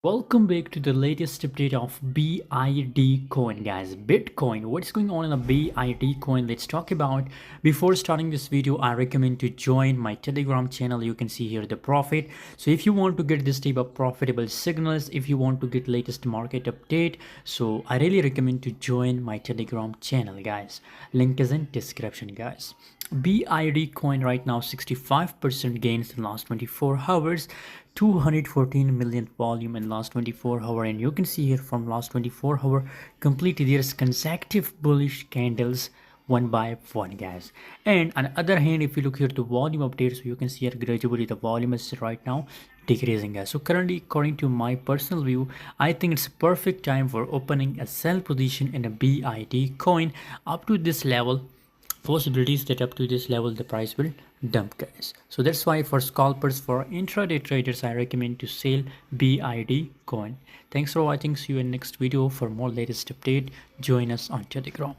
Welcome back to the latest update of BID coin, guys. Bitcoin. What's going on in the BID coin? Let's talk about. Before starting this video, I recommend to join my Telegram channel. You can see here the profit. So if you want to get this type of profitable signals, if you want to get latest market update, so I really recommend to join my Telegram channel, guys. Link is in description, guys. BID coin right now 65% gains in last 24 hours, 214 million volume in last 24 hour, and you can see here from last 24 hour completely there's consecutive bullish candles one by one, guys. And on the other hand, if you look here the volume update, so you can see here gradually the volume is right now decreasing, guys. So currently, according to my personal view, I think it's a perfect time for opening a sell position in a BID coin up to this level. Possibilities that up to this level the price will dump, guys. So that's why for scalpers, for intraday traders, I recommend to sell BID coin. Thanks for watching. See you in next video. For more latest update, join us on Telegram.